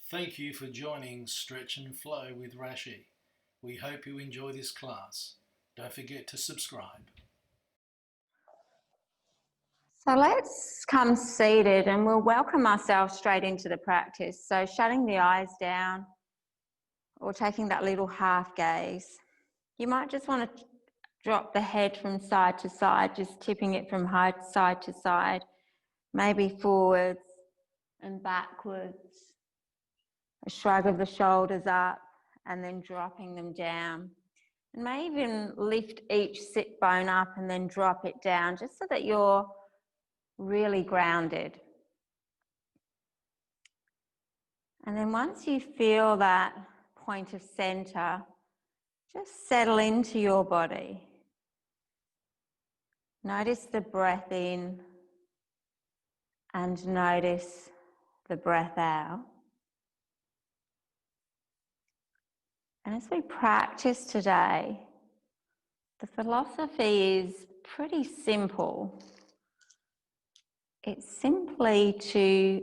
Thank you for joining Stretch and Flow with Rashi. We hope you enjoy this class. Don't forget to subscribe. So let's come seated and we'll welcome ourselves straight into the practice. So shutting the eyes down or taking that little half gaze. You might just want to drop the head from side to side, just tipping it from side to side, maybe forwards and backwards. A shrug of the shoulders up and then dropping them down. And may even lift each sit bone up and then drop it down, just so that you're really grounded. And then once you feel that point of center, just settle into your body. Notice the breath in and notice the breath out. And as we practice today, the philosophy is pretty simple. It's simply to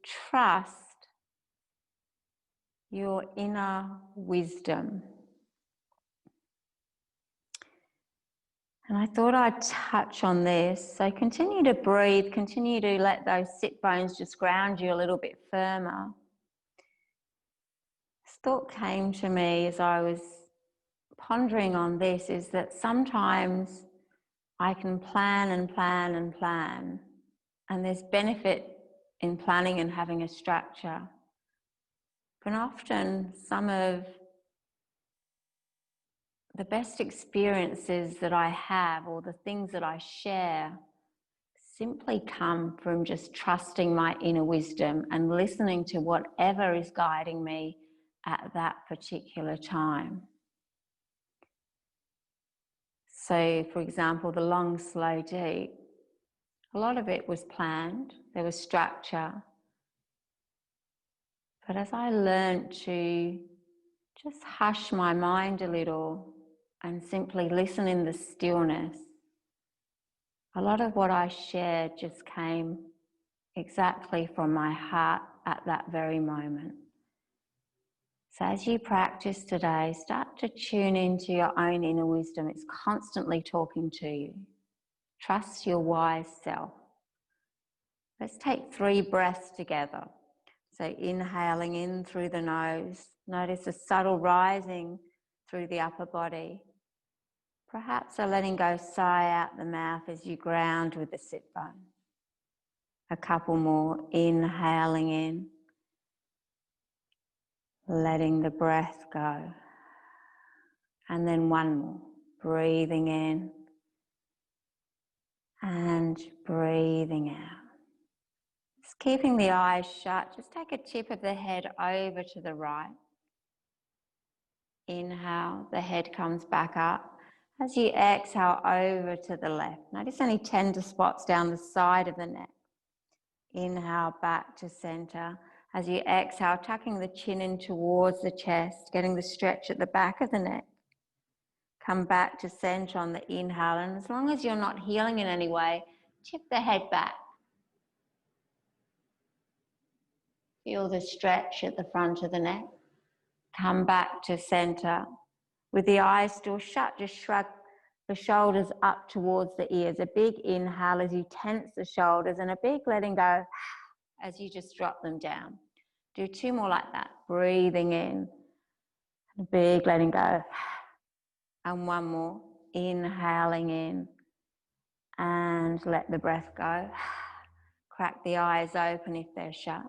trust your inner wisdom. And I thought I'd touch on this. So continue to breathe, continue to let those sit bones just ground you a little bit firmer. This thought came to me as I was pondering on this, is that sometimes I can plan and plan and plan, and there's benefit in planning and having a structure. But often some of the best experiences that I have, or the things that I share, simply come from just trusting my inner wisdom and listening to whatever is guiding me at that particular time. So, for example, the long, slow, deep, a lot of it was planned, there was structure. But as I learned to just hush my mind a little and simply listen in the stillness, a lot of what I shared just came exactly from my heart at that very moment. So as you practice today, start to tune into your own inner wisdom. It's constantly talking to you. Trust your wise self. Let's take 3 breaths together. So inhaling in through the nose. Notice a subtle rising through the upper body. Perhaps a letting go sigh out the mouth as you ground with the sit bone. A couple more, inhaling in, letting the breath go. And then one more, breathing in and breathing out. Just keeping the eyes shut, just take a tip of the head over to the right. Inhale, the head comes back up. As you exhale, over to the left. Notice any tender spots down the side of the neck. Inhale, back to center. As you exhale, tucking the chin in towards the chest, getting the stretch at the back of the neck. Come back to center on the inhale, and as long as you're not healing in any way, tip the head back. Feel the stretch at the front of the neck. Come back to center. With the eyes still shut, just shrug the shoulders up towards the ears. A big inhale as you tense the shoulders, and a big letting go as you just drop them down. Do 2 more like that. Breathing in. A big letting go. And 1 more. Inhaling in. And let the breath go. Crack the eyes open if they're shut.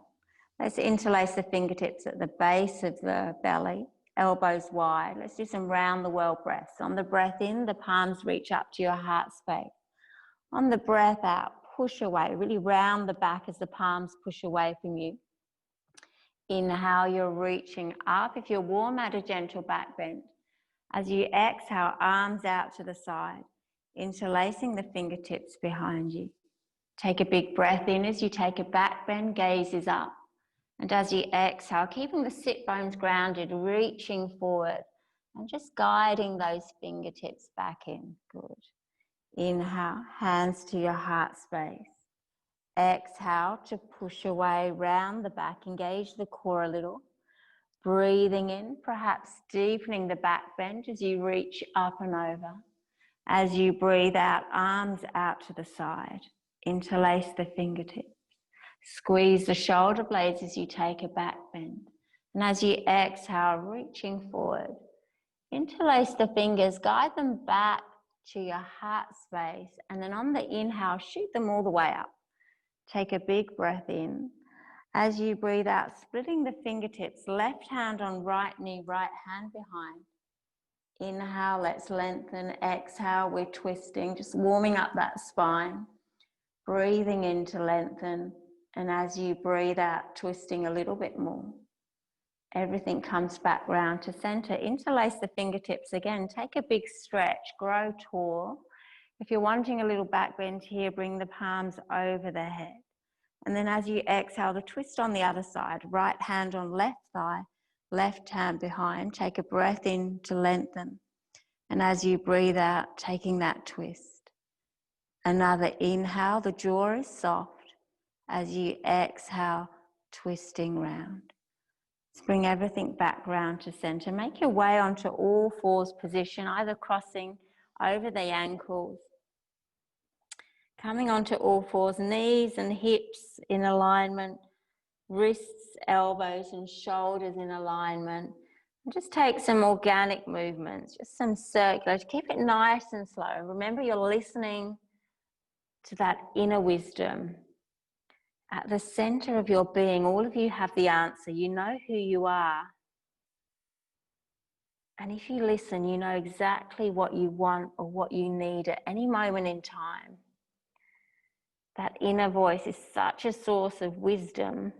Let's interlace the fingertips at the base of the belly. Elbows wide. Let's do some round the world breaths. On the breath in, the palms reach up to your heart space. On the breath out, push away. Really round the back as the palms push away from you. Inhale, you're reaching up. If you're warm, add a gentle back bend. As you exhale, arms out to the side, interlacing the fingertips behind you. Take a big breath in as you take a back bend, gaze is up. And as you exhale, keeping the sit bones grounded, reaching forward and just guiding those fingertips back in. Good. Inhale, hands to your heart space. exhale to push away round the back, engage the core a little. Breathing in, perhaps deepening the back bend as you reach up and over. As you breathe out, arms out to the side. Interlace the fingertips. Squeeze the shoulder blades as you take a back bend. And as you exhale, reaching forward, interlace the fingers, guide them back to your heart space. And then on the inhale, shoot them all the way up. Take a big breath in. As you breathe out, splitting the fingertips, left hand on right knee, right hand behind. Inhale, let's lengthen. Exhale, we're twisting, just warming up that spine. Breathing in to lengthen. And as you breathe out, twisting a little bit more. Everything comes back round to center. Interlace the fingertips again. Take a big stretch, grow tall. If you're wanting a little back bend here, bring the palms over the head. And then as you exhale, the twist on the other side. Right hand on left thigh, left hand behind. Take a breath in to lengthen. And as you breathe out, taking that twist. Another inhale, the jaw is soft. As you exhale, twisting round. Let's bring everything back round to center. Make your way onto all fours position, either crossing over the ankles. Coming onto all fours, knees and hips in alignment, wrists, elbows and shoulders in alignment. And just take some organic movements, just some circular. Keep it nice and slow. Remember, you're listening to that inner wisdom. At the center of your being, all of you have the answer. You know who you are. And if you listen, you know exactly what you want or what you need at any moment in time. That inner voice is such a source of wisdom.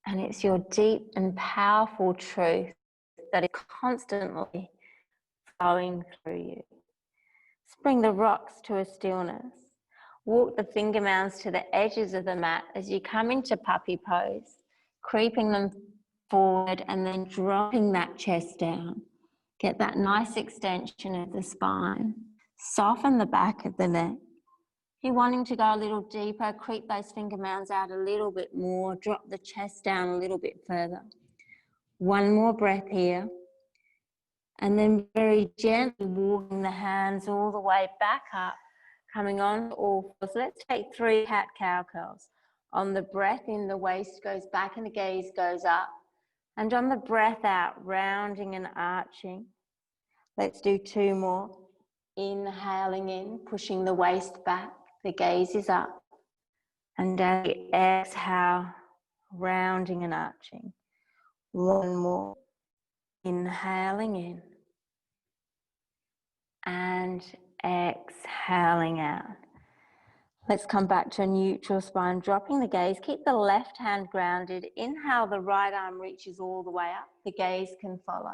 And it's your deep and powerful truth that is constantly flowing through you. Let's bring the rocks to a stillness. Walk the finger mounds to the edges of the mat as you come into puppy pose, creeping them forward and then dropping that chest down. Get that nice extension of the spine. Soften the back of the neck. If you're wanting to go a little deeper, creep those finger mounds out a little bit more, drop the chest down a little bit further. One more breath here. And then very gently walking the hands all the way back up, coming on to all fours. Let's take 3 cat-cow curls. On the breath in, the waist goes back and the gaze goes up. And on the breath out, rounding and arching. Let's do 2 more. Inhaling in, pushing the waist back. The gaze is up. And as you exhale, rounding and arching. 1 more. Inhaling in. And exhaling out. Let's come back to a neutral spine, dropping the gaze. Keep the left hand grounded. Inhale, the right arm reaches all the way up. The gaze can follow.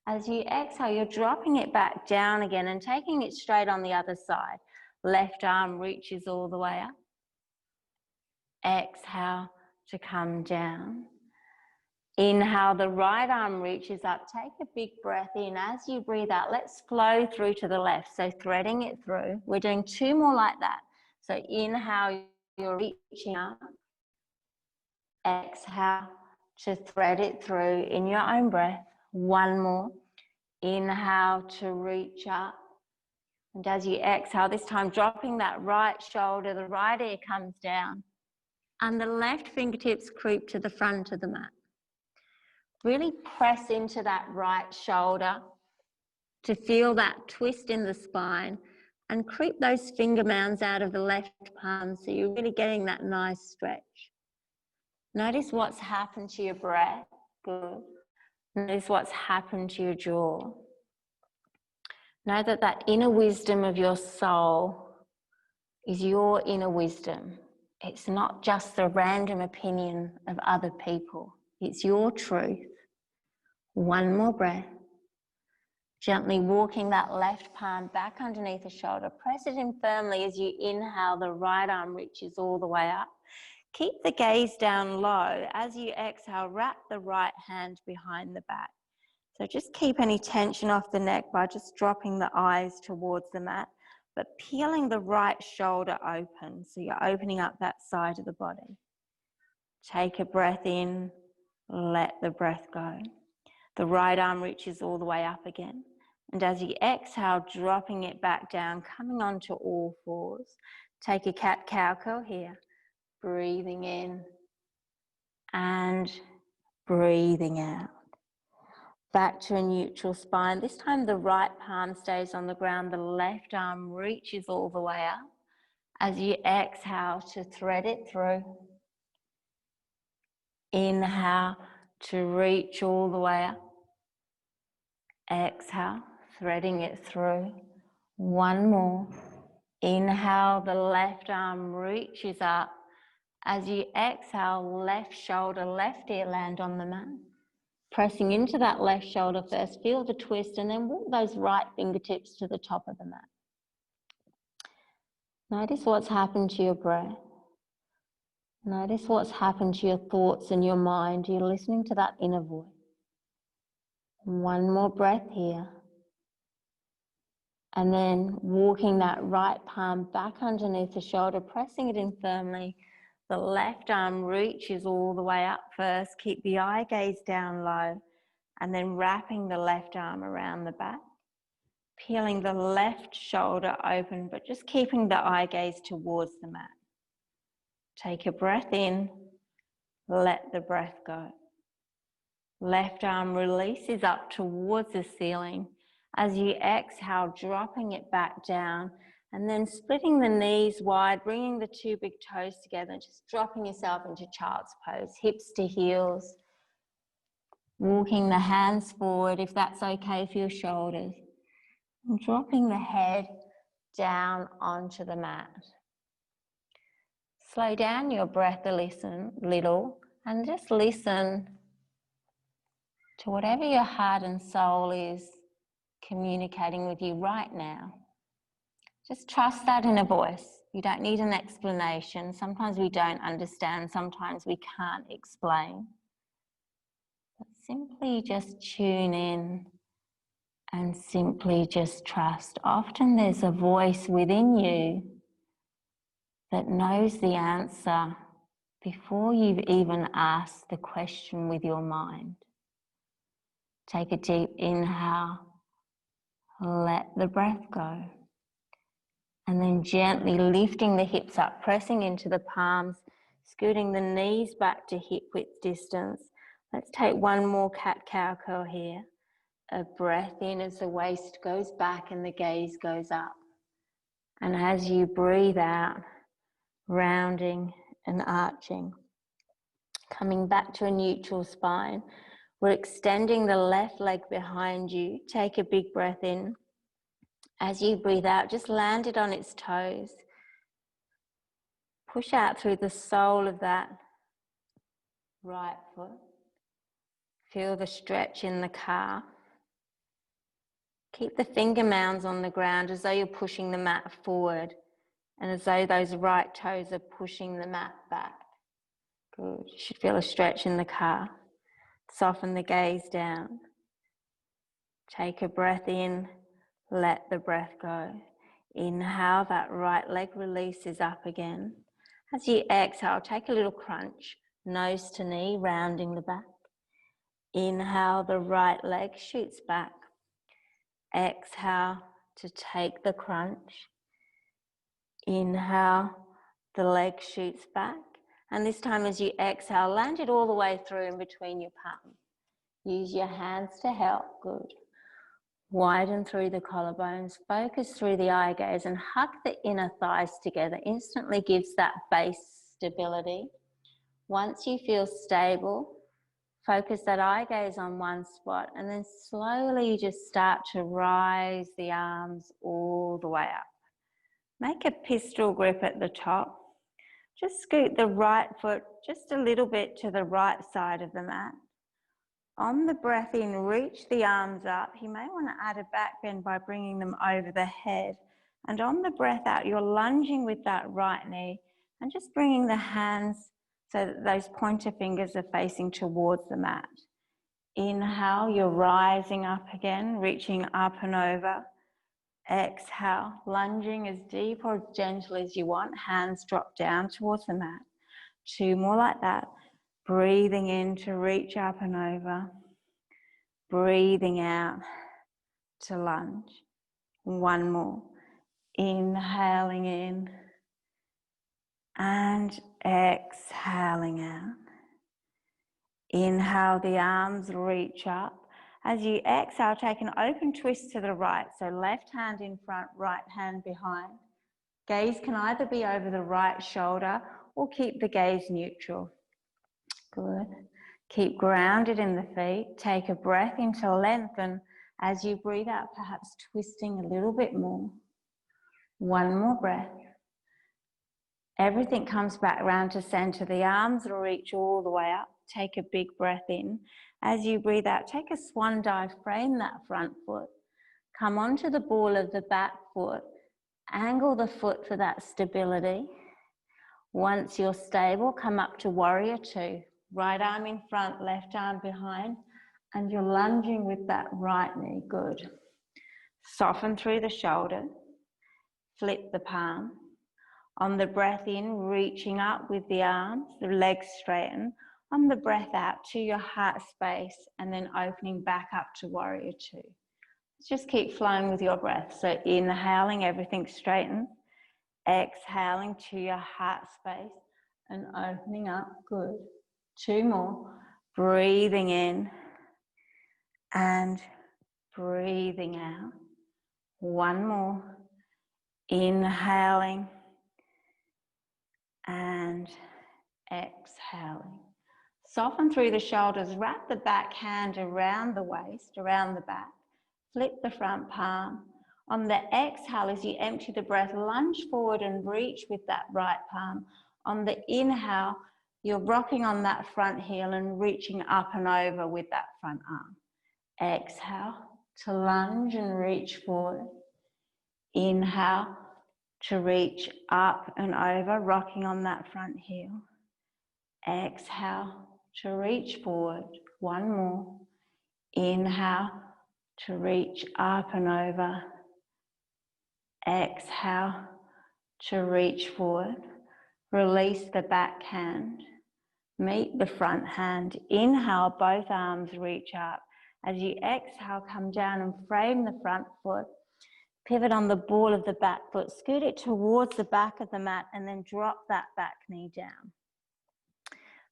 As you exhale, you're dropping it back down again and taking it straight on the other side. Left arm reaches all the way up. Exhale to come down. Inhale, the right arm reaches up. Take a big breath in. As you breathe out, let's flow through to the left. So threading it through. We're doing 2 more like that. So inhale, you're reaching up. Exhale to thread it through in your own breath. 1 more. Inhale to reach up. And as you exhale, this time dropping that right shoulder, the right ear comes down. And the left fingertips creep to the front of the mat. Really press into that right shoulder to feel that twist in the spine and creep those finger mounds out of the left palm so you're really getting that nice stretch. Notice what's happened to your breath. Good. Notice what's happened to your jaw. Know that that inner wisdom of your soul is your inner wisdom. It's not just the random opinion of other people. It's your truth. 1 more breath. Gently walking that left palm back underneath the shoulder. Press it in firmly as you inhale. The right arm reaches all the way up. Keep the gaze down low. As you exhale, wrap the right hand behind the back. So just keep any tension off the neck by just dropping the eyes towards the mat. but peeling the right shoulder open. So you're opening up that side of the body. Take a breath in, let the breath go. The right arm reaches all the way up again. And as you exhale, dropping it back down, coming onto all fours. Take a cat-cow curl here. Breathing in and breathing out. Back to a neutral spine. This time the right palm stays on the ground. The left arm reaches all the way up. As you exhale to thread it through. Inhale to reach all the way up. Exhale, threading it through. One more. Inhale, the left arm reaches up. As you exhale, left shoulder, left ear land on the mat. Pressing into that left shoulder first, feel the twist, and then walk those right fingertips to the top of the mat. Notice what's happened to your breath. Notice what's happened to your thoughts and your mind. You're listening to that inner voice. One more breath here. And then walking that right palm back underneath the shoulder, pressing it in firmly. The left arm reaches all the way up first. Keep the eye gaze down low. And then wrapping the left arm around the back. Peeling the left shoulder open, but just keeping the eye gaze towards the mat. Take a breath in. Let the breath go. Left arm releases up towards the ceiling. As you exhale, dropping it back down and then splitting the knees wide, bringing the two big toes together, just dropping yourself into child's pose, hips to heels. Walking the hands forward if that's okay for your shoulders. And dropping the head down onto the mat. Slow down your breath a little and just listen to whatever your heart and soul is communicating with you right now. Just trust that inner voice. You don't need an explanation. Sometimes we don't understand, sometimes we can't explain. But simply just tune in and simply just trust. Often there's a voice within you that knows the answer before you've even asked the question with your mind. Take a deep inhale, let the breath go. And then gently lifting the hips up, pressing into the palms, scooting the knees back to hip width distance. Let's take one more cat-cow curl here. A breath in as the waist goes back and the gaze goes up. And as you breathe out, rounding and arching. Coming back to a neutral spine. We're extending the left leg behind you. Take a big breath in. As you breathe out, just land it on its toes. Push out through the sole of that right foot. Feel the stretch in the calf. Keep the finger mounds on the ground as though you're pushing the mat forward and as though those right toes are pushing the mat back. Good. You should feel a stretch in the calf. Soften the gaze down. Take a breath in. Let the breath go. Inhale, that right leg releases up again. As you exhale, take a little crunch, nose to knee, rounding the back. Inhale, the right leg shoots back. Exhale to take the crunch. Inhale, the leg shoots back. And this time as you exhale, land it all the way through in between your palms. Use your hands to help. Good. Widen through the collarbones, focus through the eye gaze and hug the inner thighs together. Instantly gives that base stability. Once you feel stable, focus that eye gaze on one spot and then slowly just start to rise the arms all the way up. Make a pistol grip at the top. Just scoot the right foot just a little bit to the right side of the mat. On the breath in, reach the arms up. You may want to add a back bend by bringing them over the head. And on the breath out, you're lunging with that right knee and just bringing the hands so that those pointer fingers are facing towards the mat. Inhale, you're rising up again, reaching up and over. Exhale, lunging as deep or as gentle as you want. Hands drop down towards the mat. 2 more like that. Breathing in to reach up and over. Breathing out to lunge. 1 more. Inhaling in and exhaling out. Inhale, the arms reach up. As you exhale, take an open twist to the right. So left hand in front, right hand behind. Gaze can either be over the right shoulder or keep the gaze neutral. Good. Keep grounded in the feet. Take a breath in to lengthen. As you breathe out, perhaps twisting a little bit more. 1 more breath. Everything comes back round to center. The arms will reach all the way up. Take a big breath in. As you breathe out, take a swan dive, frame that front foot. Come onto the ball of the back foot. Angle the foot for that stability. Once you're stable, come up to warrior 2. Right arm in front, left arm behind. And you're lunging with that right knee. Good. Soften through the shoulder. Flip the palm. On the breath in, reaching up with the arms, the legs straighten. On the breath out to your heart space and then opening back up to warrior 2. Just keep flowing with your breath. So inhaling, everything straightens. Exhaling to your heart space and opening up. Good. 2 more. Breathing in and breathing out. 1 more. Inhaling and exhaling. Soften through the shoulders. Wrap the back hand around the waist, around the back. Flip the front palm. On the exhale, as you empty the breath, lunge forward and reach with that right palm. On the inhale, you're rocking on that front heel and reaching up and over with that front arm. Exhale to lunge and reach forward. Inhale to reach up and over, rocking on that front heel. Exhale to reach forward. 1 more. Inhale to reach up and over. Exhale to reach forward. Release the back hand. Meet the front hand. Inhale, both arms reach up. As you exhale, come down and frame the front foot. Pivot on the ball of the back foot. Scoot it towards the back of the mat and then drop that back knee down.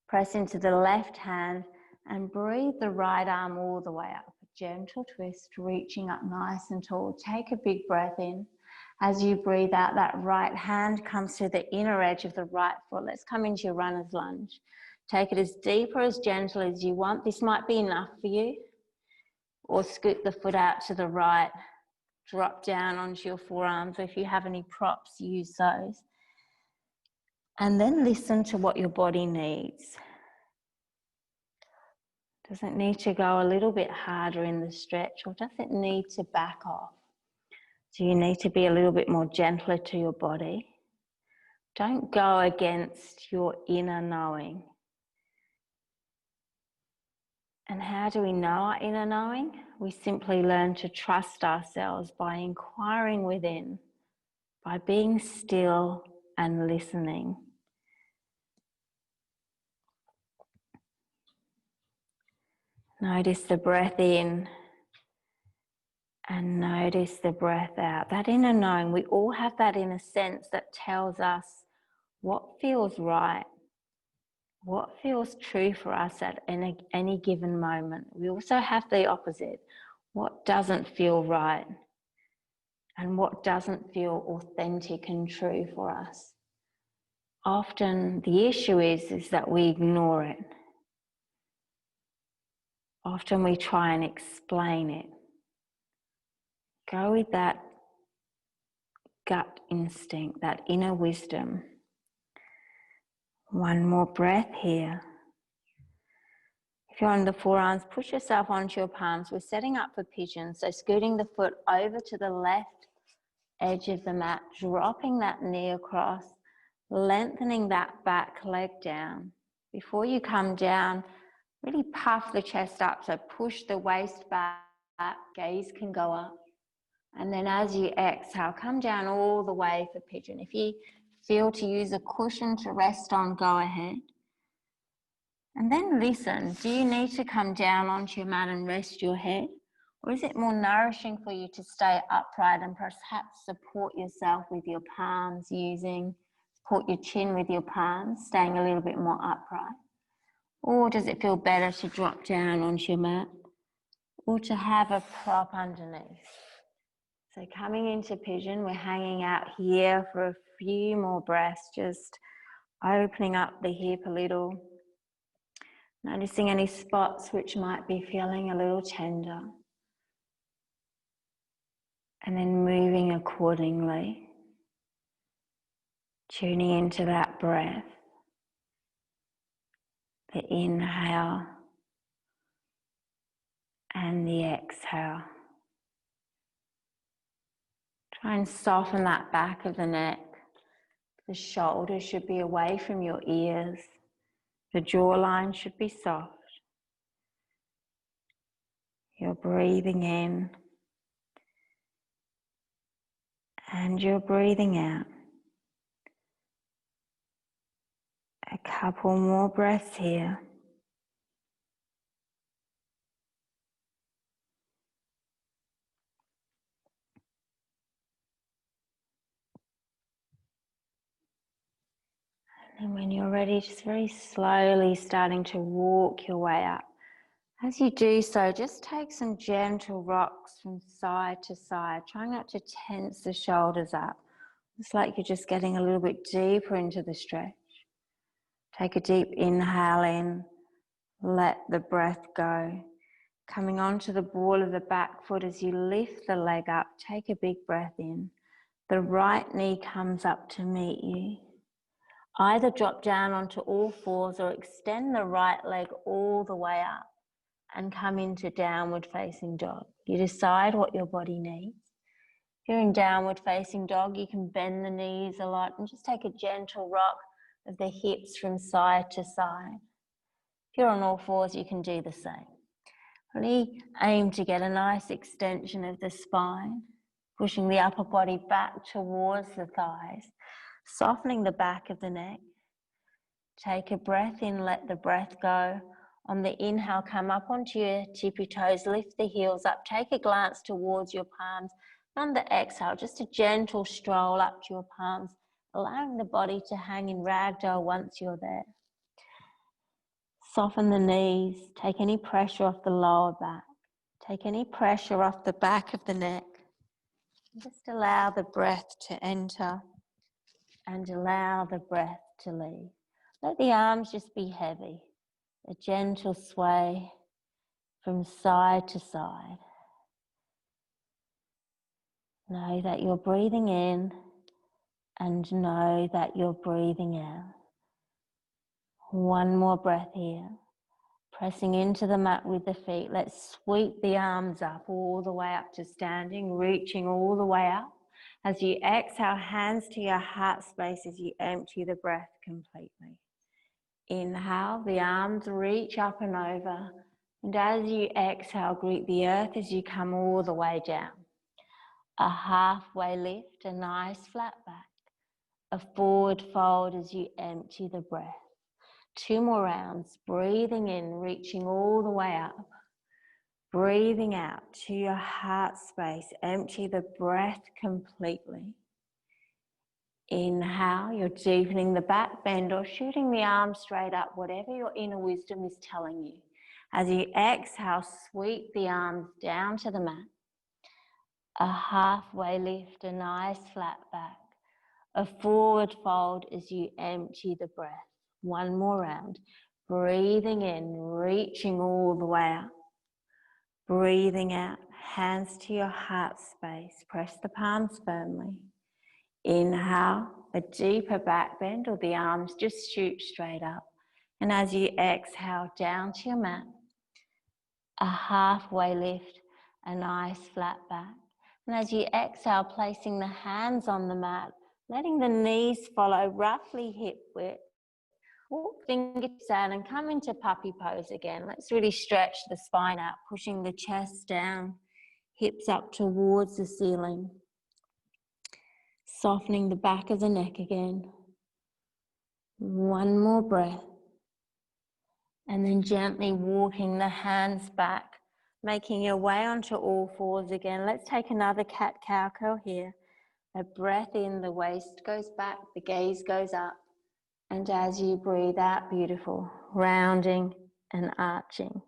Press into the left hand and breathe the right arm all the way up. A gentle twist, reaching up nice and tall. Take a big breath in. As you breathe out, that right hand comes to the inner edge of the right foot. Let's come into your runner's lunge. Take it as deep or as gentle as you want. This might be enough for you. Or scoot the foot out to the right. Drop down onto your forearms. Or if you have any props, use those. And then listen to what your body needs. Does it need to go a little bit harder in the stretch, or does it need to back off? Do you need to be a little bit more gentler to your body? Don't go against your inner knowing. And how do we know our inner knowing? We simply learn to trust ourselves by inquiring within, by being still and listening. Notice the breath in and notice the breath out. That inner knowing, we all have that inner sense that tells us what feels right, what feels true for us at any given moment. We also have the opposite, what doesn't feel right and what doesn't feel authentic and true for us. Often the issue is that we ignore it. Often we try and explain it. Go with that gut instinct, that inner wisdom. 1 more breath here. If you're on the forearms, push yourself onto your palms. We're setting up for pigeon, so scooting the foot over to the left edge of the mat, dropping that knee across, lengthening that back leg down. Before you come down, really puff the chest up, so push the waist back, gaze can go up. And then as you exhale, come down all the way for pigeon. If you feel to use a cushion to rest on, go ahead. And then listen, do you need to come down onto your mat and rest your head? Or is it more nourishing for you to stay upright and perhaps support yourself with your palms support your chin with your palms, staying a little bit more upright? Or does it feel better to drop down onto your mat or to have a prop underneath? So coming into pigeon, we're hanging out here for a few more breaths, just opening up the hip a little, noticing any spots which might be feeling a little tender, and then moving accordingly, tuning into that breath, the inhale and the exhale. Try and soften that back of the neck. The shoulders should be away from your ears. The jawline should be soft. You're breathing in and you're breathing out. A couple more breaths here. And when you're ready, just very slowly starting to walk your way up. As you do so, just take some gentle rocks from side to side, trying not to tense the shoulders up. It's like you're just getting a little bit deeper into the stretch. Take a deep inhale in, let the breath go. Coming onto the ball of the back foot as you lift the leg up, take a big breath in. The right knee comes up to meet you. Either drop down onto all fours or extend the right leg all the way up and come into downward facing dog. You decide what your body needs. If you're in downward facing dog, you can bend the knees a lot and just take a gentle rock of the hips from side to side. If you're on all fours, you can do the same. Really aim to get a nice extension of the spine, pushing the upper body back towards the thighs, softening the back of the neck. Take a breath in, let the breath go. On the inhale, come up onto your tippy toes, lift the heels up, take a glance towards your palms. On the exhale, just a gentle stroll up to your palms, allowing the body to hang in ragdoll once you're there. Soften the knees, take any pressure off the lower back, take any pressure off the back of the neck. Just allow the breath to enter and allow the breath to leave. Let the arms just be heavy, a gentle sway from side to side. Know that you're breathing in and know that you're breathing out. One more breath here. Pressing into the mat with the feet. Let's sweep the arms up all the way up to standing, reaching all the way up. As you exhale, hands to your heart space as you empty the breath completely. Inhale, the arms reach up and over. And as you exhale, greet the earth as you come all the way down. A halfway lift, a nice flat back. A forward fold as you empty the breath. 2 more rounds, breathing in, reaching all the way up. Breathing out to your heart space, empty the breath completely. Inhale, you're deepening the back bend or shooting the arms straight up, whatever your inner wisdom is telling you. As you exhale, sweep the arms down to the mat. A halfway lift, a nice flat back. A forward fold as you empty the breath. 1 more round. Breathing in, reaching all the way up. Breathing out, hands to your heart space. Press the palms firmly. Inhale, a deeper back bend or the arms just shoot straight up. And as you exhale, down to your mat. A halfway lift, a nice flat back. And as you exhale, placing the hands on the mat, letting the knees follow roughly hip width. Walk fingertips out and come into puppy pose again. Let's really stretch the spine out, pushing the chest down, hips up towards the ceiling. Softening the back of the neck again. One more breath. And then gently walking the hands back, making your way onto all fours again. Let's take another cat-cow curl here. A breath in, the waist goes back, the gaze goes up. And as you breathe out, beautiful, rounding and arching.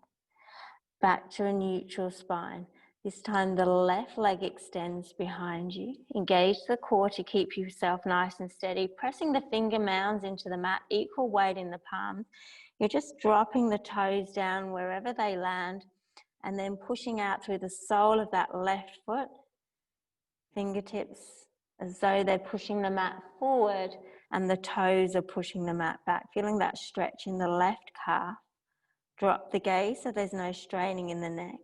Back to a neutral spine. This time the left leg extends behind you. Engage the core to keep yourself nice and steady. Pressing the finger mounds into the mat, equal weight in the palms. You're just dropping the toes down wherever they land and then pushing out through the sole of that left foot. Fingertips as though they're pushing the mat forward and the toes are pushing the mat back. Feeling that stretch in the left calf. Drop the gaze so there's no straining in the neck.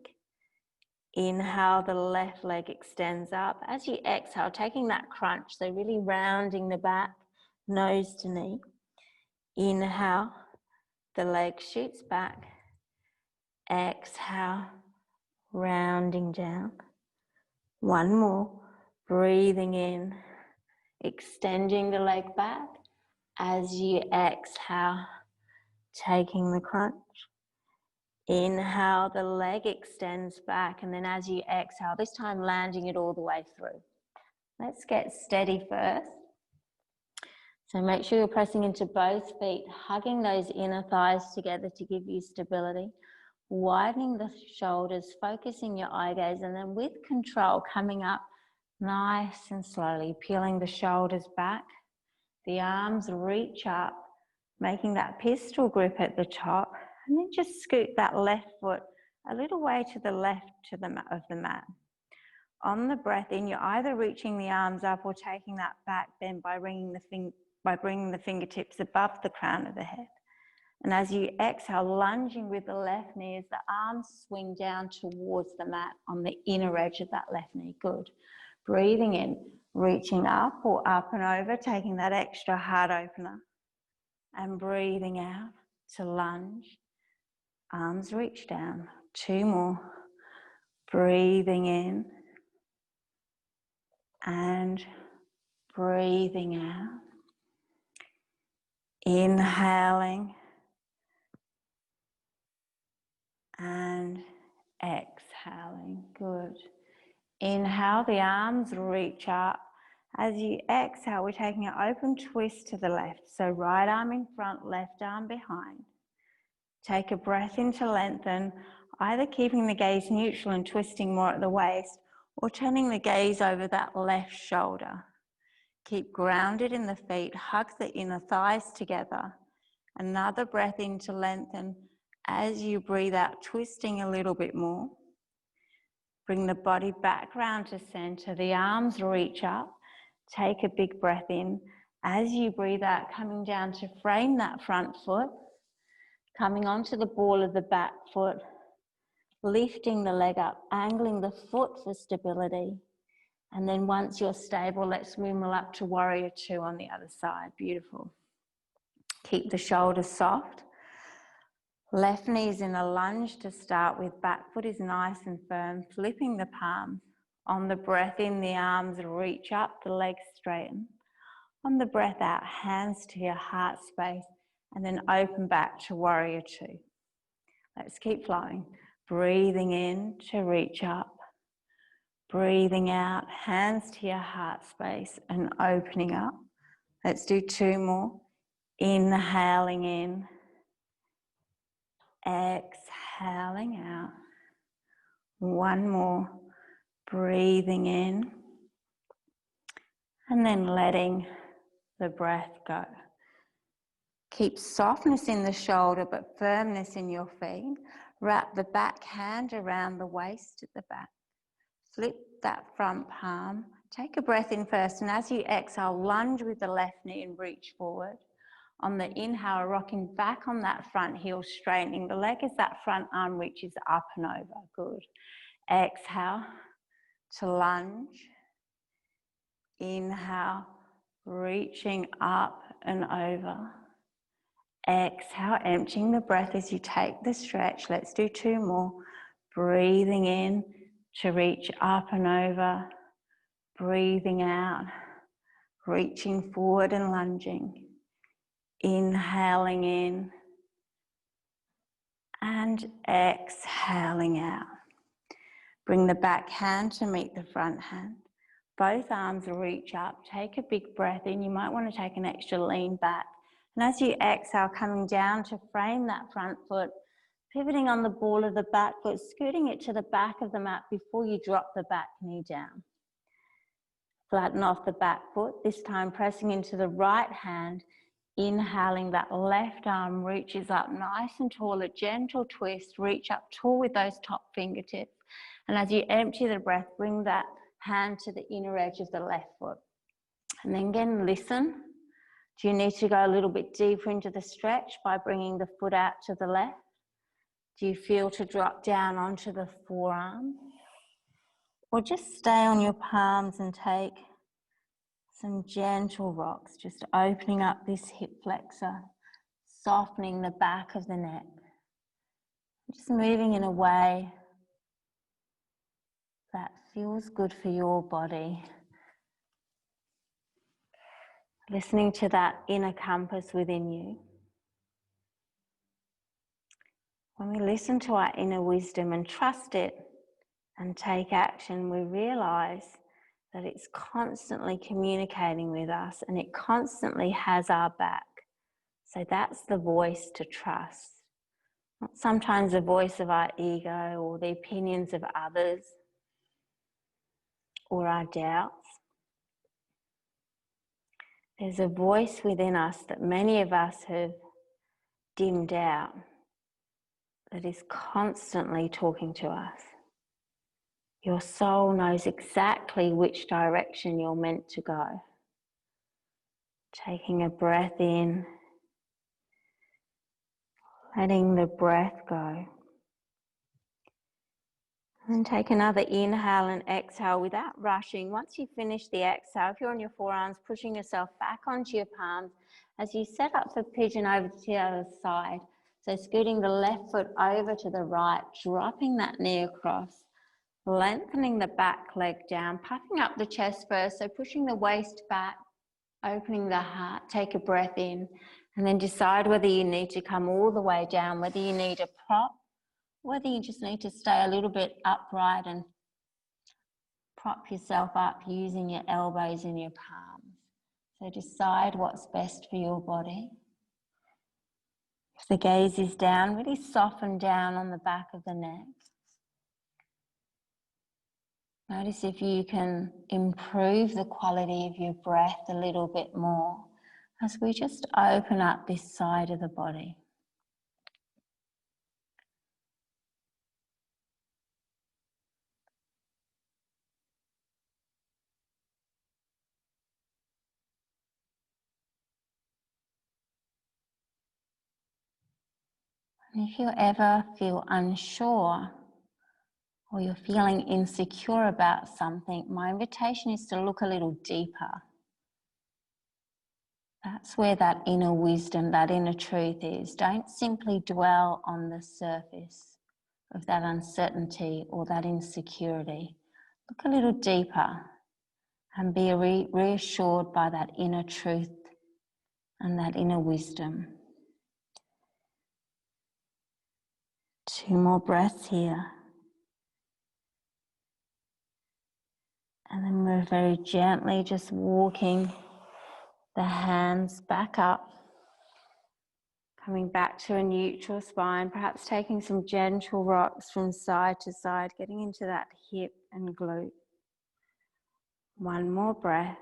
Inhale, the left leg extends up. As you exhale, taking that crunch, so really rounding the back, nose to knee. Inhale, the leg shoots back. Exhale, rounding down. One more. Breathing in, extending the leg back. As you exhale, taking the crunch. Inhale, the leg extends back, and then as you exhale, this time landing it all the way through. Let's get steady first. So make sure you're pressing into both feet, hugging those inner thighs together to give you stability. Widening the shoulders, focusing your eye gaze, and then with control coming up nice and slowly, peeling the shoulders back. The arms reach up, making that pistol grip at the top, and then just scoot that left foot a little way to the left of the mat. On the breath in, you're either reaching the arms up or taking that back bend by bringing the fingertips above the crown of the head. And as you exhale, lunging with the left knee as the arms swing down towards the mat on the inner edge of that left knee. Good. Breathing in, reaching up or up and over, taking that extra heart opener. And breathing out to lunge. Arms reach down. Two more. Breathing in. And breathing out. Inhaling. And exhaling. Good. Inhale, the arms reach up. As you exhale, we're taking an open twist to the left. So right arm in front, left arm behind. Take a breath in to lengthen, either keeping the gaze neutral and twisting more at the waist, or turning the gaze over that left shoulder. Keep grounded in the feet, hug the inner thighs together. Another breath in to lengthen. As you breathe out, twisting a little bit more. Bring the body back round to center. The arms reach up. Take a big breath in. As you breathe out, coming down to frame that front foot. Coming onto the ball of the back foot. Lifting the leg up, angling the foot for stability. And then once you're stable, let's wimble up to warrior two on the other side. Beautiful. Keep the shoulders soft. Left knee's in a lunge to start with. Back foot is nice and firm. Flipping the palms. On the breath in, the arms reach up, the legs straighten. On the breath out, hands to your heart space, and then open back to warrior two. Let's keep flowing. Breathing in to reach up. Breathing out, hands to your heart space and opening up. Let's do two more. Inhaling in. Exhaling out. One more. Breathing in. And then letting the breath go. Keep softness in the shoulder but firmness in your feet. Wrap the back hand around the waist at the back. Flip that front palm. Take a breath in first, and as you exhale, lunge with the left knee and reach forward. On the inhale, rocking back on that front heel, straightening the leg as that front arm reaches up and over. Good. Exhale to lunge. Inhale, reaching up and over. Exhale, emptying the breath as you take the stretch. Let's do two more. Breathing in to reach up and over, breathing out, reaching forward and lunging, inhaling in and exhaling out. Bring the back hand to meet the front hand. Both arms reach up. Take a big breath in. You might want to take an extra lean back. And as you exhale, coming down to frame that front foot, pivoting on the ball of the back foot, scooting it to the back of the mat before you drop the back knee down. Flatten off the back foot, this time pressing into the right hand, inhaling, that left arm reaches up nice and tall, a gentle twist, reach up tall with those top fingertips. And as you empty the breath, bring that hand to the inner edge of the left foot. And then again, listen. Do you need to go a little bit deeper into the stretch by bringing the foot out to the left? Do you feel to drop down onto the forearm? Or just stay on your palms and take some gentle rocks, just opening up this hip flexor, softening the back of the neck. Just moving in a way that feels good for your body. Listening to that inner compass within you. When we listen to our inner wisdom and trust it and take action, we realize that it's constantly communicating with us and it constantly has our back. So that's the voice to trust. Not sometimes the voice of our ego or the opinions of others or our doubts. There's a voice within us that many of us have dimmed out that is constantly talking to us. Your soul knows exactly which direction you're meant to go. Taking a breath in, letting the breath go. And take another inhale and exhale without rushing. Once you finish the exhale, if you're on your forearms, pushing yourself back onto your palms as you set up for pigeon over to the other side. So scooting the left foot over to the right, dropping that knee across, lengthening the back leg down, puffing up the chest first, so pushing the waist back, opening the heart, take a breath in, and then decide whether you need to come all the way down, whether you need a prop, whether you just need to stay a little bit upright and prop yourself up using your elbows and your palms. So decide what's best for your body. If the gaze is down, really soften down on the back of the neck. Notice if you can improve the quality of your breath a little bit more as we just open up this side of the body. And if you ever feel unsure or you're feeling insecure about something, my invitation is to look a little deeper. That's where that inner wisdom, that inner truth is. Don't simply dwell on the surface of that uncertainty or that insecurity. Look a little deeper and be reassured by that inner truth and that inner wisdom. 2 more breaths here. And then we're very gently just walking the hands back up, coming back to a neutral spine, perhaps taking some gentle rocks from side to side, getting into that hip and glute. 1 more breath,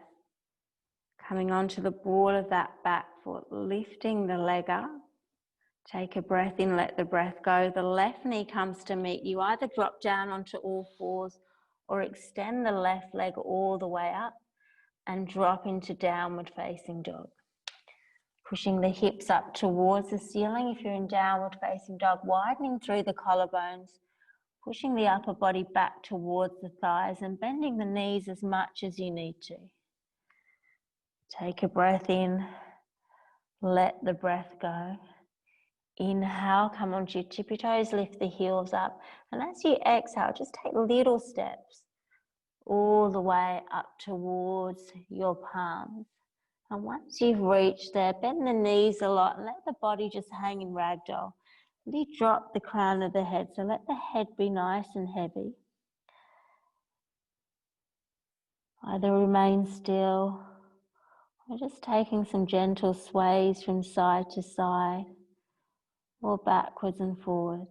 coming onto the ball of that back foot, lifting the leg up. Take a breath in, let the breath go. The left knee comes to meet you. Either drop down onto all fours or extend the left leg all the way up and drop into downward facing dog. Pushing the hips up towards the ceiling. If you're in downward facing dog, widening through the collarbones, pushing the upper body back towards the thighs and bending the knees as much as you need to. Take a breath in, let the breath go. Inhale, come onto your tippy toes, lift the heels up. And as you exhale, just take little steps all the way up towards your palms. And once you've reached there, bend the knees a lot and let the body just hang in ragdoll. Really drop the crown of the head, so let the head be nice and heavy. Either remain still or just taking some gentle sways from side to side or backwards and forward.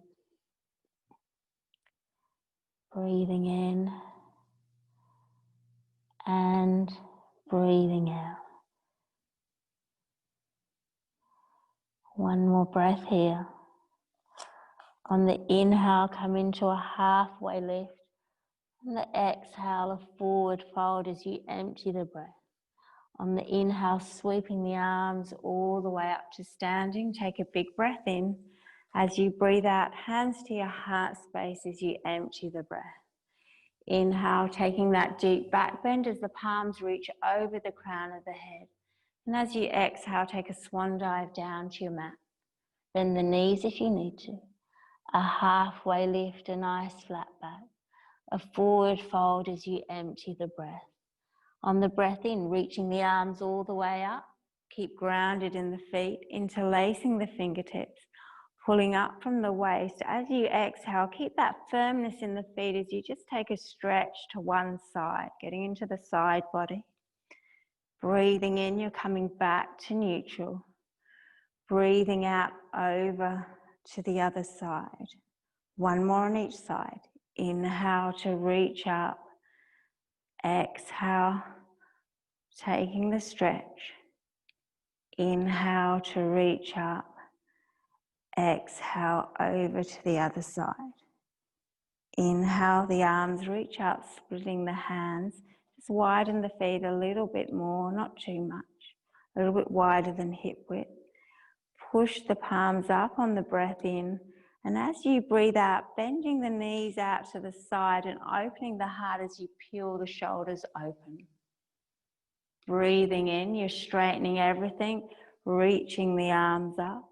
Breathing in and breathing out. One more breath here. On the inhale, come into a halfway lift. On the exhale, a forward fold as you empty the breath. On the inhale, sweeping the arms all the way up to standing. Take a big breath in. As you breathe out, hands to your heart space as you empty the breath. Inhale, taking that deep back bend as the palms reach over the crown of the head. And as you exhale, take a swan dive down to your mat. Bend the knees if you need to. A halfway lift, a nice flat back. A forward fold as you empty the breath. On the breath in, reaching the arms all the way up. Keep grounded in the feet, interlacing the fingertips, pulling up from the waist. As you exhale, keep that firmness in the feet as you just take a stretch to one side, getting into the side body. Breathing in, you're coming back to neutral. Breathing out over to the other side. One more on each side. Inhale to reach up. Exhale, taking the stretch. Inhale to reach up. Exhale over to the other side. Inhale, the arms reach up, splitting the hands. Just widen the feet a little bit more, not too much. A little bit wider than hip width. Push the palms up on the breath in. And as you breathe out, bending the knees out to the side and opening the heart as you peel the shoulders open. Breathing in, you're straightening everything, reaching the arms up.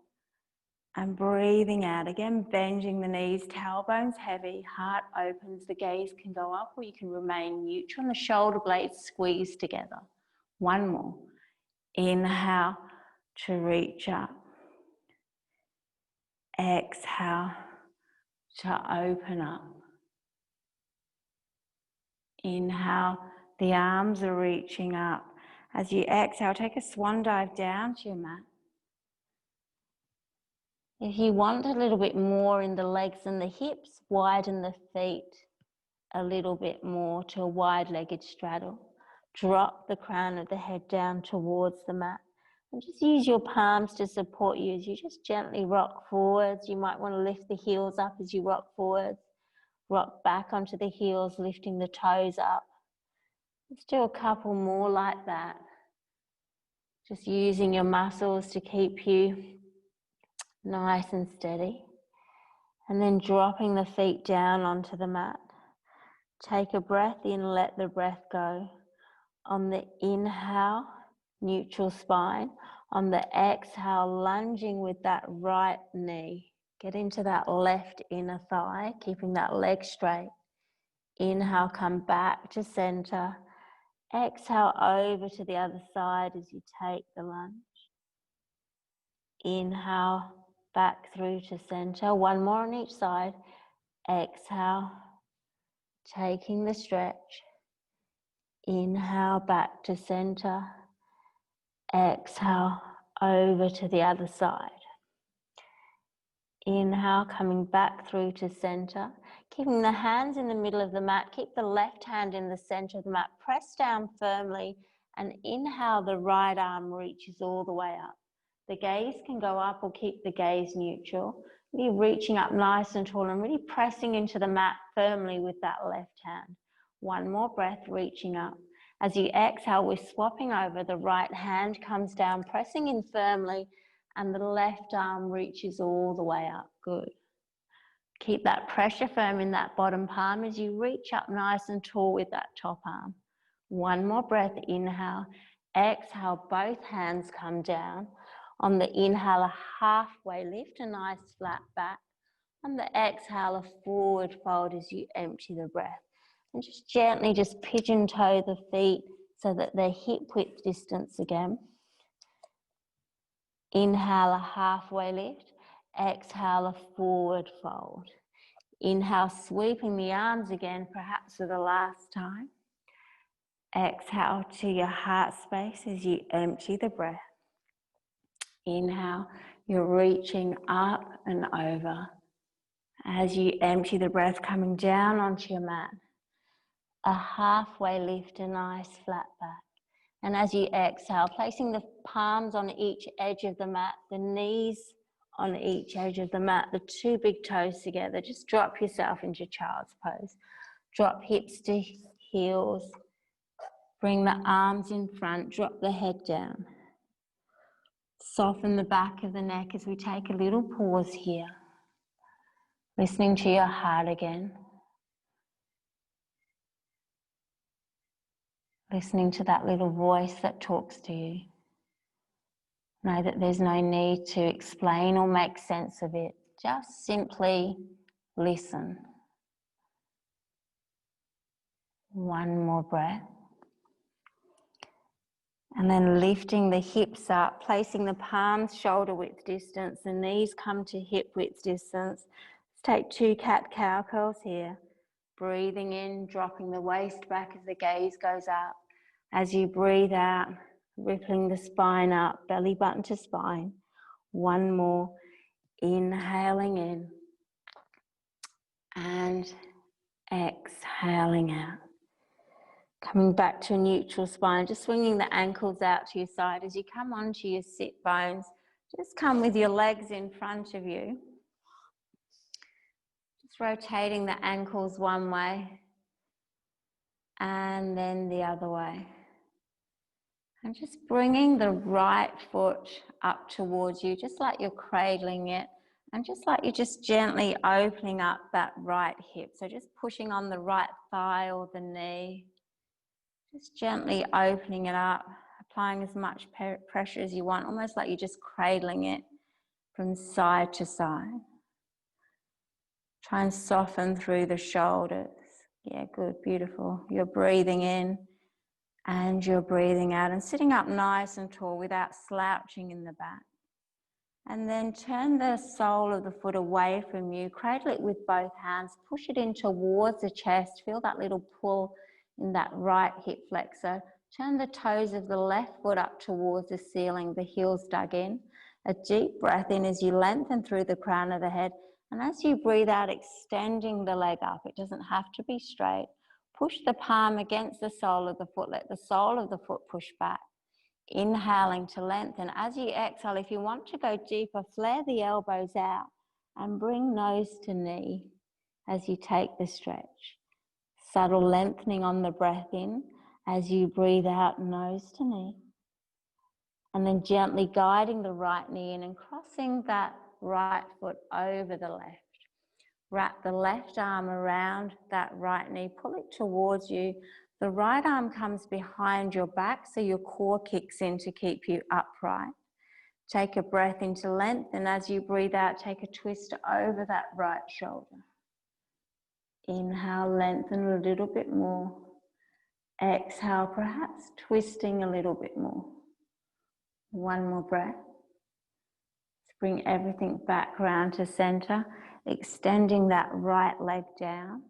And breathing out, again bending the knees, tailbones heavy, heart opens, the gaze can go up or you can remain neutral and the shoulder blades squeeze together. One more. Inhale to reach up. Exhale to open up. Inhale, the arms are reaching up. As you exhale, take a swan dive down to your mat. If you want a little bit more in the legs and the hips, widen the feet a little bit more to a wide-legged straddle. Drop the crown of the head down towards the mat. And just use your palms to support you as you just gently rock forwards. You might want to lift the heels up as you rock forwards. Rock back onto the heels, lifting the toes up. Let's do a couple more like that. Just using your muscles to keep you nice and steady. And then dropping the feet down onto the mat. Take a breath in, let the breath go. On the inhale, neutral spine. On the exhale, lunging with that right knee. Get into that left inner thigh, keeping that leg straight. Inhale, come back to center. Exhale over to the other side as you take the lunge. Inhale, back through to center. One more on each side. Exhale, taking the stretch. Inhale, back to center. Exhale, over to the other side. Inhale, coming back through to center. Keeping the hands in the middle of the mat. Keep the left hand in the center of the mat. Press down firmly and inhale, the right arm reaches all the way up. The gaze can go up or keep the gaze neutral. Really reaching up nice and tall and really pressing into the mat firmly with that left hand. One more breath, reaching up. As you exhale, we're swapping over. The right hand comes down, pressing in firmly, and the left arm reaches all the way up. Good. Keep that pressure firm in that bottom palm as you reach up nice and tall with that top arm. One more breath, inhale. Exhale, both hands come down. On the inhale, a halfway lift, a nice flat back. On the exhale, a forward fold as you empty the breath. And just gently just pigeon toe the feet so that they're hip width distance again. Inhale, a halfway lift. Exhale, a forward fold. Inhale, sweeping the arms again, perhaps for the last time. Exhale to your heart space as you empty the breath. Inhale, you're reaching up and over. As you empty the breath, coming down onto your mat. A halfway lift, a nice flat back. And as you exhale, placing the palms on each edge of the mat, the knees on each edge of the mat, the two big toes together. Just drop yourself into child's pose. Drop hips to heels. Bring the arms in front, drop the head down. Soften the back of the neck as we take a little pause here. Listening to your heart again. Listening to that little voice that talks to you. Know that there's no need to explain or make sense of it. Just simply listen. One more breath. And then lifting the hips up, placing the palms shoulder width distance, the knees come to hip width distance. Let's take 2 cat-cow curls here. Breathing in, dropping the waist back as the gaze goes up. As you breathe out, rippling the spine up, belly button to spine. One more. Inhaling in and exhaling out. Coming back to a neutral spine, just swinging the ankles out to your side. As you come onto your sit bones, just come with your legs in front of you. Just rotating the ankles one way and then the other way. And just bringing the right foot up towards you, just like you're cradling it. And just like you're just gently opening up that right hip. So just pushing on the right thigh or the knee. Just gently opening it up, applying as much pressure as you want, almost like you're just cradling it from side to side. Try and soften through the shoulders. Yeah, good, beautiful. You're breathing in and you're breathing out and sitting up nice and tall without slouching in the back. And then turn the sole of the foot away from you, cradle it with both hands, push it in towards the chest, feel that little pull in that right hip flexor. Turn the toes of the left foot up towards the ceiling, the heels dug in. A deep breath in as you lengthen through the crown of the head. And as you breathe out, extending the leg up. It doesn't have to be straight. Push the palm against the sole of the foot. Let the sole of the foot push back. Inhaling to lengthen. As you exhale, if you want to go deeper, flare the elbows out and bring nose to knee as you take the stretch. Subtle lengthening on the breath in as you breathe out, nose to knee. And then gently guiding the right knee in and crossing that right foot over the left. Wrap the left arm around that right knee, pull it towards you. The right arm comes behind your back so your core kicks in to keep you upright. Take a breath into length, and as you breathe out, take a twist over that right shoulder. Inhale, lengthen a little bit more. Exhale, perhaps twisting a little bit more. One more breath. Let's bring everything back around to center, extending that right leg down.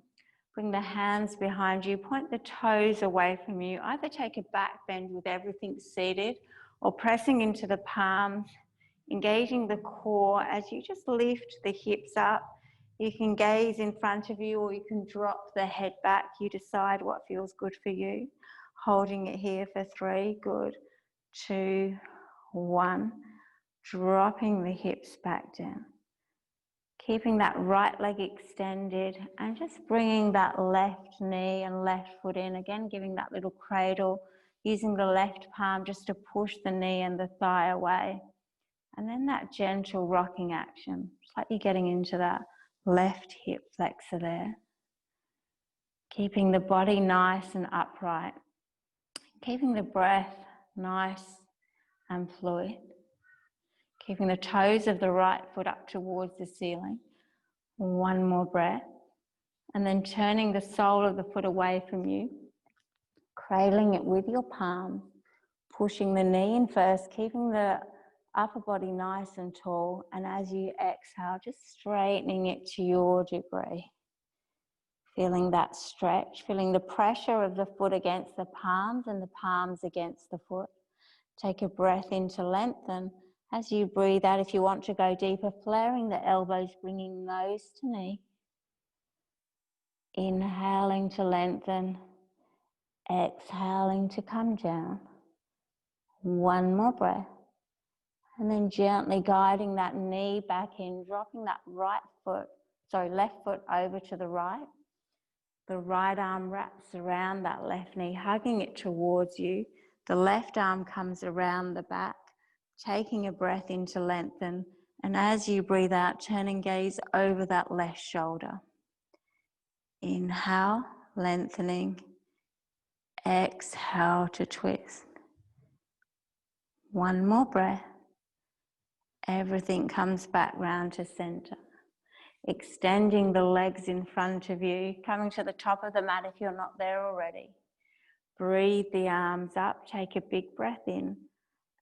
Bring the hands behind you, point the toes away from you. Either take a back bend with everything seated or pressing into the palms, engaging the core as you just lift the hips up. You can gaze in front of you or you can drop the head back. You decide what feels good for you. Holding it here for 3, good, 2, 1. Dropping the hips back down. Keeping that right leg extended and just bringing that left knee and left foot in. Again, giving that little cradle, using the left palm just to push the knee and the thigh away. And then that gentle rocking action. It's like you're getting into that left hip flexor there. Keeping the body nice and upright. Keeping the breath nice and fluid. Keeping the toes of the right foot up towards the ceiling. One more breath. And then turning the sole of the foot away from you, cradling it with your palm, pushing the knee in first, keeping the upper body nice and tall, and as you exhale, just straightening it to your degree. Feeling that stretch, feeling the pressure of the foot against the palms and the palms against the foot. Take a breath in to lengthen. As you breathe out, if you want to go deeper, flaring the elbows, bringing nose to knee. Inhaling to lengthen, exhaling to come down. One more breath. And then gently guiding that knee back in, dropping that left foot over to the right. The right arm wraps around that left knee, hugging it towards you. The left arm comes around the back, taking a breath in to lengthen. And as you breathe out, turning gaze over that left shoulder. Inhale, lengthening. Exhale to twist. One more breath. Everything comes back round to center. Extending the legs in front of you, coming to the top of the mat if you're not there already. Breathe the arms up, take a big breath in.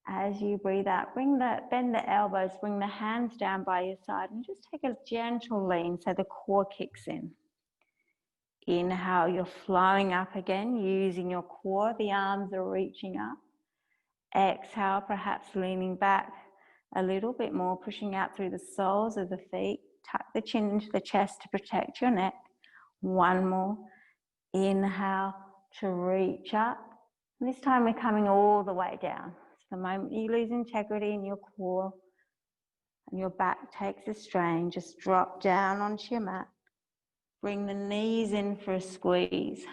As you breathe out, bend the elbows, bring the hands down by your side and just take a gentle lean so the core kicks in. Inhale, you're flowing up again, using your core, the arms are reaching up. Exhale, perhaps leaning back a little bit more, pushing out through the soles of the feet. Tuck the chin into the chest to protect your neck. One more. Inhale to reach up. And this time we're coming all the way down. So the moment you lose integrity in your core and your back takes a strain, just drop down onto your mat. Bring the knees in for a squeeze.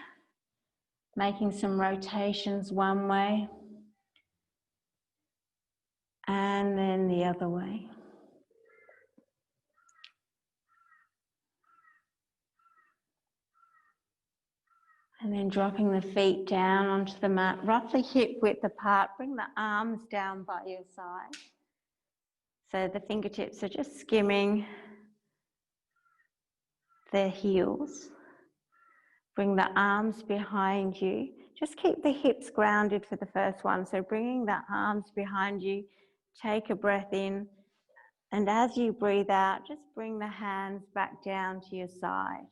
Making some rotations one way and then the other way. And then dropping the feet down onto the mat, roughly hip width apart. Bring the arms down by your side. So the fingertips are just skimming the heels. Bring the arms behind you. Just keep the hips grounded for the first one. So bringing the arms behind you, take a breath in. And as you breathe out, just bring the hands back down to your side,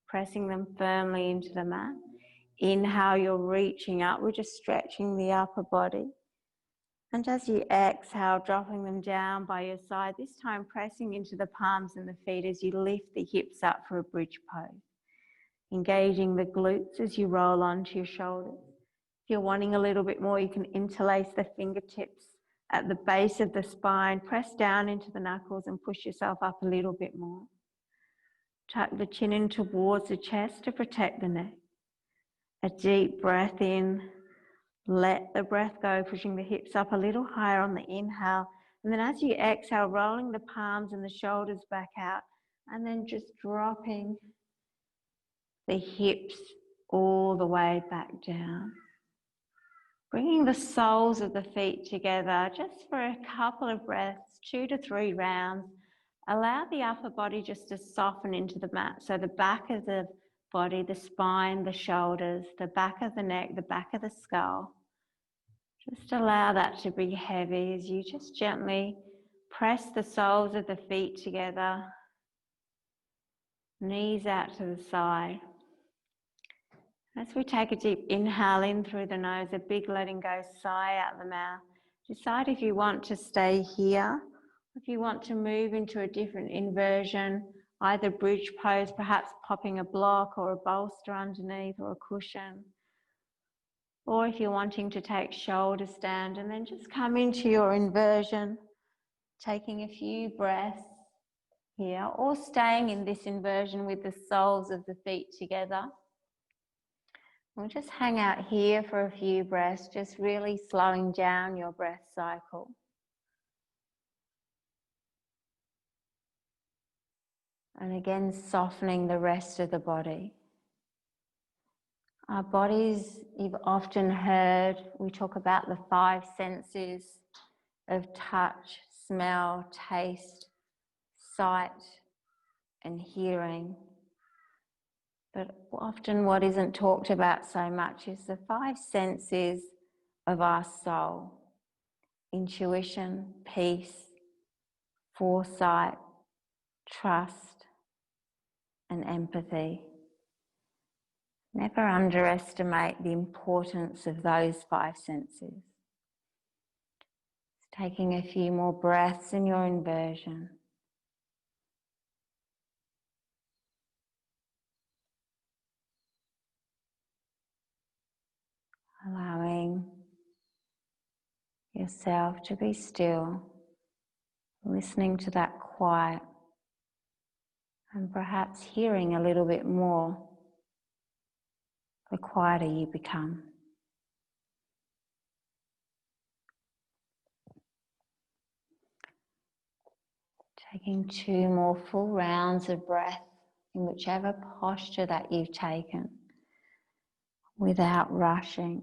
pressing them firmly into the mat. Inhale, you're reaching up. We're just stretching the upper body. And as you exhale, dropping them down by your side, this time pressing into the palms and the feet as you lift the hips up for a bridge pose. Engaging the glutes as you roll onto your shoulders. If you're wanting a little bit more, you can interlace the fingertips at the base of the spine, press down into the knuckles and push yourself up a little bit more. Tuck the chin in towards the chest to protect the neck. A deep breath in, let the breath go, pushing the hips up a little higher on the inhale. And then as you exhale, rolling the palms and the shoulders back out, and then just dropping the hips all the way back down. Bringing the soles of the feet together just for a couple of breaths, 2 to 3 rounds. Allow the upper body just to soften into the mat. So the back of the body, the spine, the shoulders, the back of the neck, the back of the skull. Just allow that to be heavy as you just gently press the soles of the feet together. Knees out to the side. As we take a deep inhale in through the nose, a big letting go sigh out the mouth. Decide if you want to stay here, if you want to move into a different inversion, either bridge pose, perhaps popping a block or a bolster underneath or a cushion. Or if you're wanting to take shoulder stand and then just come into your inversion, taking a few breaths here or staying in this inversion with the soles of the feet together. We'll just hang out here for a few breaths, just really slowing down your breath cycle. And again, softening the rest of the body. Our bodies, you've often heard, we talk about the 5 senses of touch, smell, taste, sight, and hearing. But often what isn't talked about so much is the 5 senses of our soul: intuition, peace, foresight, trust, and empathy. Never underestimate the importance of those 5 senses. Taking a few more breaths in your inversion. Allowing yourself to be still, listening to that quiet, and perhaps hearing a little bit more the quieter you become. Taking 2 more full rounds of breath in whichever posture that you've taken, without rushing.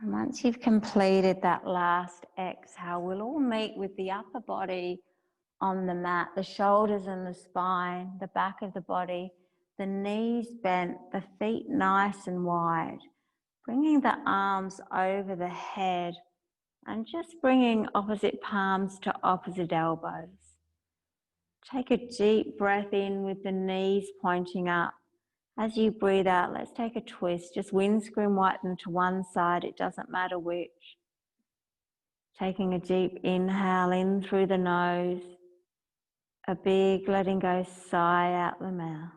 And once you've completed that last exhale, we'll all meet with the upper body on the mat, the shoulders and the spine, the back of the body, the knees bent, the feet nice and wide. Bringing the arms over the head and just bringing opposite palms to opposite elbows. Take a deep breath in with the knees pointing up. As you breathe out, let's take a twist. Just windscreen wipe them to one side, it doesn't matter which. Taking a deep inhale in through the nose, a big letting go sigh out the mouth.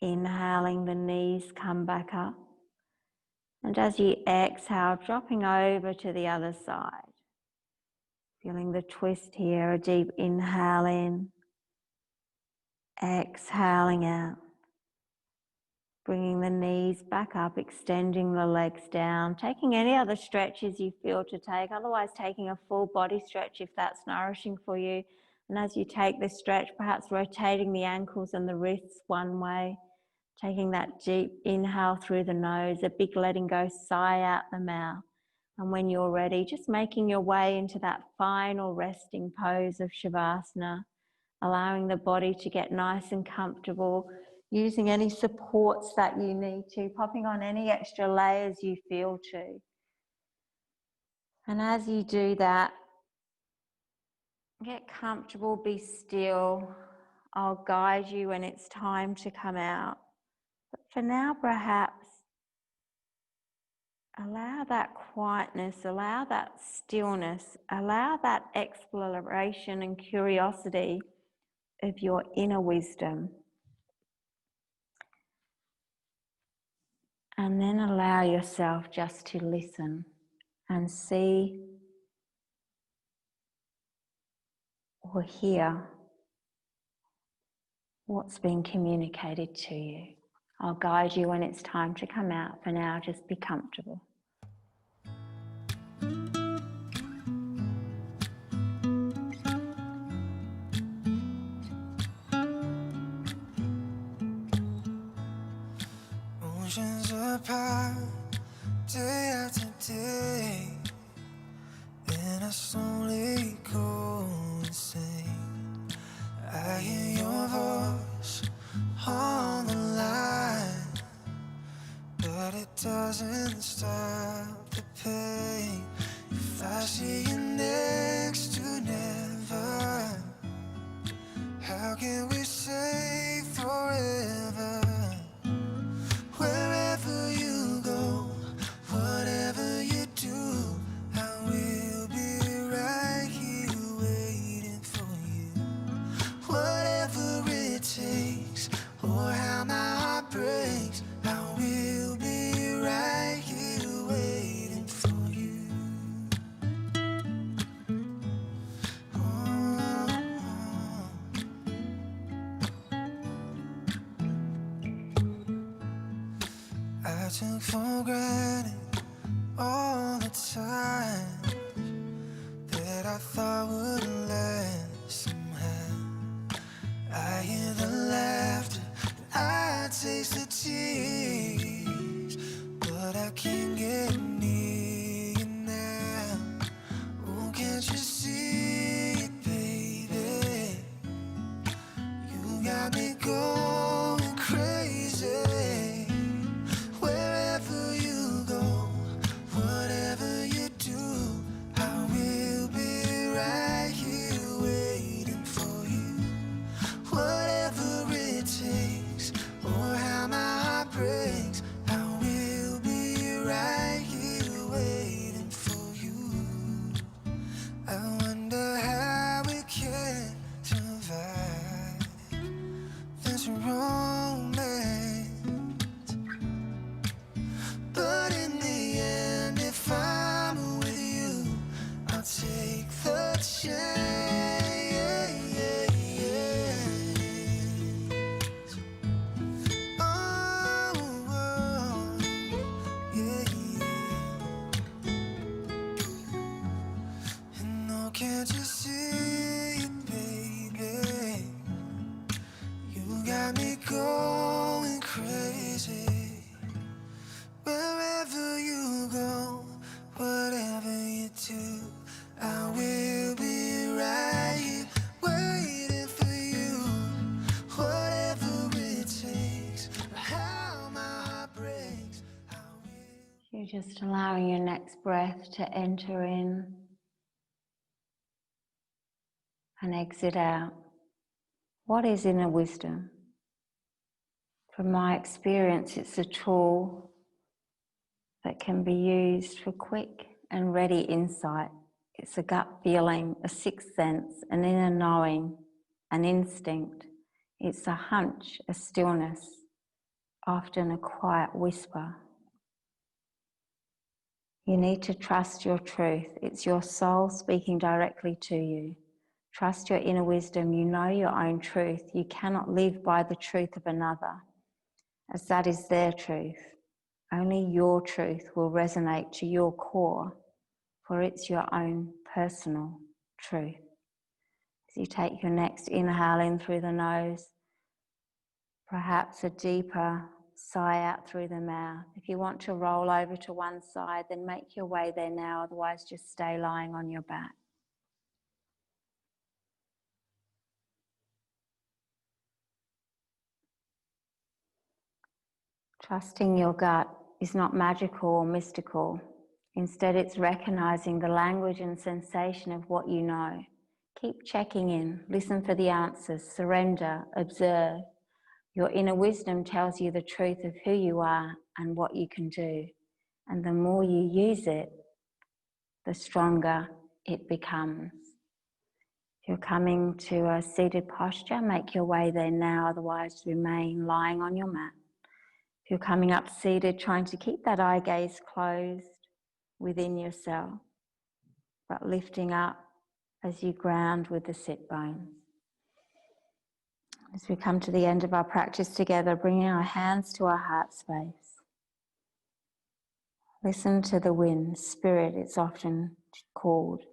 Inhaling, the knees come back up. And as you exhale, dropping over to the other side. Feeling the twist here, a deep inhale in, exhaling out. Bringing the knees back up, extending the legs down, taking any other stretches you feel to take, otherwise taking a full body stretch if that's nourishing for you. And as you take this stretch, perhaps rotating the ankles and the wrists one way, taking that deep inhale through the nose, a big letting go sigh out the mouth. And when you're ready, just making your way into that final resting pose of Shavasana, allowing the body to get nice and comfortable, using any supports that you need to, popping on any extra layers you feel to. And as you do that, get comfortable, be still. I'll guide you when it's time to come out. But for now, perhaps, allow that quietness, allow that stillness, allow that exploration and curiosity of your inner wisdom. And then allow yourself just to listen and see or hear what's being communicated to you. I'll guide you when it's time to come out. For now, just be comfortable. Oceans apart, day after day, and I slowly go insane. I hear your voice on the line, but it doesn't stop the pain. If I see you next to never, how can we say forever? Wherever you go, whatever you do, I will be right here waiting for you. Whatever it takes, or how my heart breaks, I will be right here waiting for you. I took for granted all the time that I thought would last somehow. I hear the laughter, I taste the tears, Just allowing your next breath to enter in and exit out. What is inner wisdom? From my experience, it's a tool that can be used for quick and ready insight. It's a gut feeling, a sixth sense, an inner knowing, an instinct. It's a hunch, a stillness, often a quiet whisper. You need to trust your truth. It's your soul speaking directly to you. Trust your inner wisdom. You know your own truth. You cannot live by the truth of another, as that is their truth. Only your truth will resonate to your core, for it's your own personal truth. As you take your next inhale in through the nose, perhaps a deeper sigh out through the mouth. If you want to roll over to one side, then make your way there now, otherwise just stay lying on your back. Trusting your gut is not magical or mystical. Instead, it's recognizing the language and sensation of what you know. Keep checking in, listen for the answers, surrender, observe. Your inner wisdom tells you the truth of who you are and what you can do. And the more you use it, the stronger it becomes. If you're coming to a seated posture, make your way there now, otherwise remain lying on your mat. If you're coming up seated, trying to keep that eye gaze closed within yourself, but lifting up as you ground with the sit bones. As we come to the end of our practice together, bringing our hands to our heart space. Listen to the wind, spirit it's often called.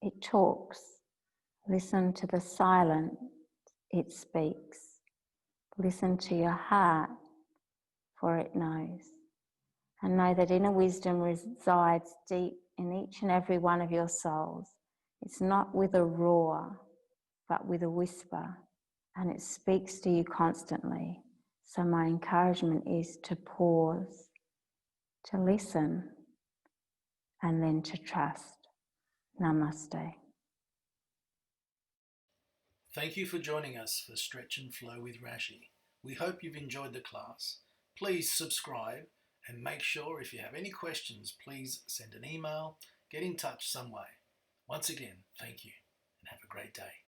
It talks. Listen to the silence, it speaks. Listen to your heart, for it knows. And know that inner wisdom resides deep in each and every one of your souls. It's not with a roar, but with a whisper. And it speaks to you constantly. So my encouragement is to pause, to listen, and then to trust. Namaste. Thank you for joining us for Stretch and Flow with Rashi. We hope you've enjoyed the class. Please subscribe and make sure if you have any questions, please send an email, get in touch some way. Once again, thank you and have a great day.